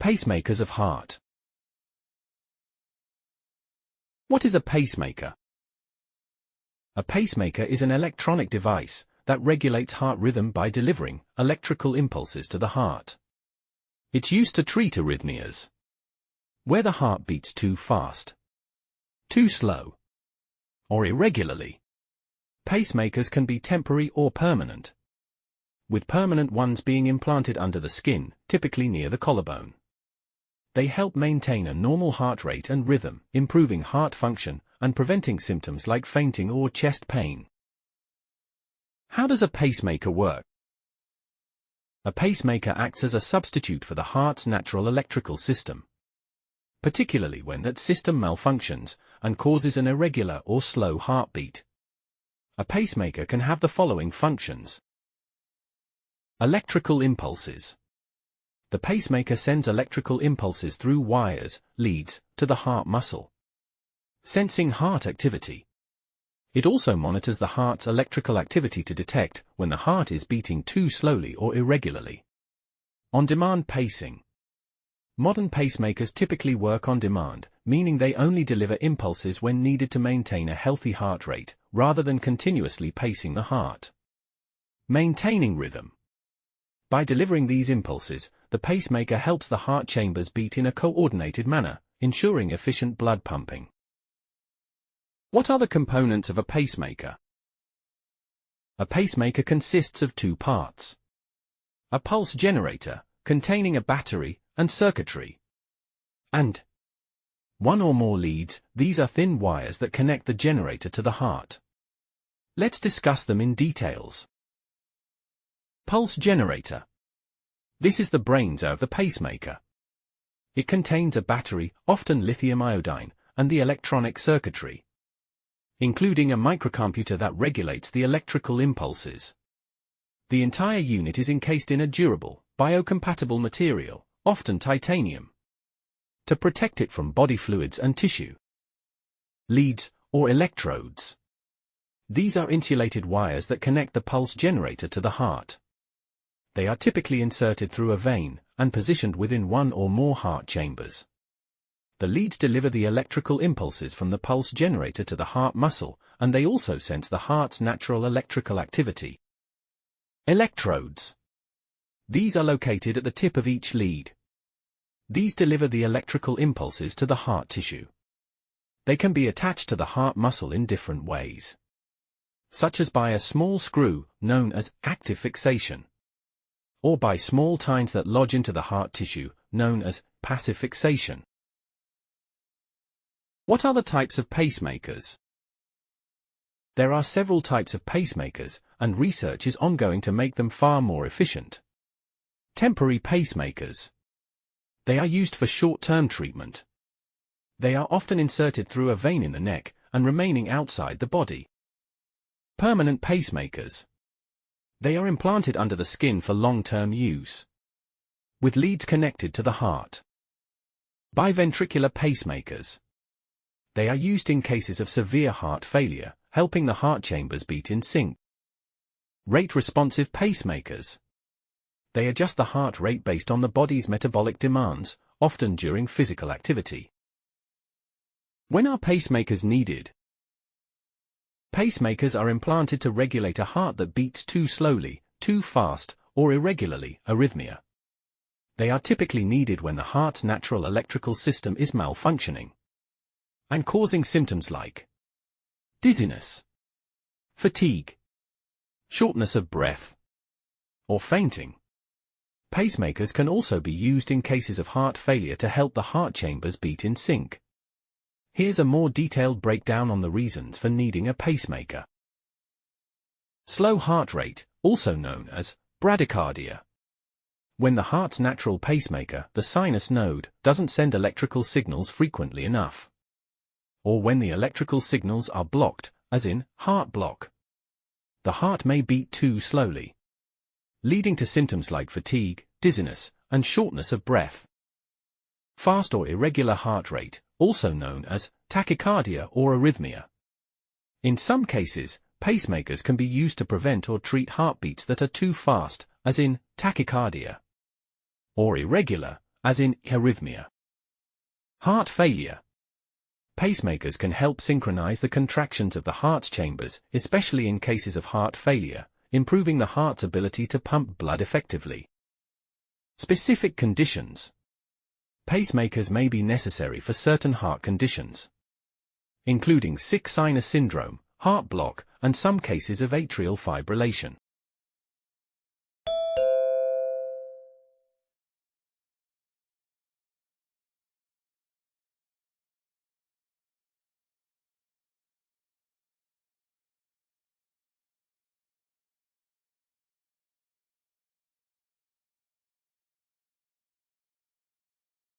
Pacemakers of heart. What is a pacemaker? A pacemaker is an electronic device that regulates heart rhythm by delivering electrical impulses to the heart. It's used to treat arrhythmias, where the heart beats too fast, too slow, or irregularly. Pacemakers can be temporary or permanent, with permanent ones being implanted under the skin, typically near the collarbone. They help maintain a normal heart rate and rhythm, improving heart function and preventing symptoms like fainting or chest pain. How does a pacemaker work? A pacemaker acts as a substitute for the heart's natural electrical system, particularly when that system malfunctions and causes an irregular or slow heartbeat. A pacemaker can have the following functions. Electrical impulses. The pacemaker sends electrical impulses through wires, leads, to the heart muscle, sensing heart activity. It also monitors the heart's electrical activity to detect when the heart is beating too slowly or irregularly. On-demand pacing. Modern pacemakers typically work on demand, meaning they only deliver impulses when needed to maintain a healthy heart rate, rather than continuously pacing the heart. Maintaining rhythm. By delivering these impulses, the pacemaker helps the heart chambers beat in a coordinated manner, ensuring efficient blood pumping. What are the components of a pacemaker? A pacemaker consists of two parts. A pulse generator, containing a battery and circuitry, and one or more leads. These are thin wires that connect the generator to the heart. Let's discuss them in details. Pulse generator. This is the brains of the pacemaker. It contains a battery, often lithium iodine, and the electronic circuitry, including a microcomputer that regulates the electrical impulses. The entire unit is encased in a durable, biocompatible material, often titanium, to protect it from body fluids and tissue. Leads, or electrodes. These are insulated wires that connect the pulse generator to the heart. They are typically inserted through a vein and positioned within one or more heart chambers. The leads deliver the electrical impulses from the pulse generator to the heart muscle, and they also sense the heart's natural electrical activity. Electrodes. These are located at the tip of each lead. These deliver the electrical impulses to the heart tissue. They can be attached to the heart muscle in different ways, such as by a small screw, known as active fixation, or by small tines that lodge into the heart tissue, known as passive fixation. What are the types of pacemakers? There are several types of pacemakers, and research is ongoing to make them far more efficient. Temporary pacemakers. They are used for short-term treatment. They are often inserted through a vein in the neck and remaining outside the body. Permanent pacemakers. They are implanted under the skin for long-term use, with leads connected to the heart. Biventricular pacemakers. They are used in cases of severe heart failure, helping the heart chambers beat in sync. Rate-responsive pacemakers. They adjust the heart rate based on the body's metabolic demands, often during physical activity. When are pacemakers needed? Pacemakers are implanted to regulate a heart that beats too slowly, too fast, or irregularly, arrhythmia. They are typically needed when the heart's natural electrical system is malfunctioning and causing symptoms like dizziness, fatigue, shortness of breath, or fainting. Pacemakers can also be used in cases of heart failure to help the heart chambers beat in sync. Here's a more detailed breakdown on the reasons for needing a pacemaker. Slow heart rate, also known as bradycardia. When the heart's natural pacemaker, the sinus node, doesn't send electrical signals frequently enough, or when the electrical signals are blocked, as in heart block, the heart may beat too slowly, leading to symptoms like fatigue, dizziness, and shortness of breath. Fast or irregular heart rate, also known as tachycardia or arrhythmia. In some cases, pacemakers can be used to prevent or treat heartbeats that are too fast, as in tachycardia, or irregular, as in arrhythmia. Heart failure. Pacemakers can help synchronize the contractions of the heart's chambers, especially in cases of heart failure, improving the heart's ability to pump blood effectively. Specific conditions. Pacemakers may be necessary for certain heart conditions, including sick sinus syndrome, heart block, and some cases of atrial fibrillation.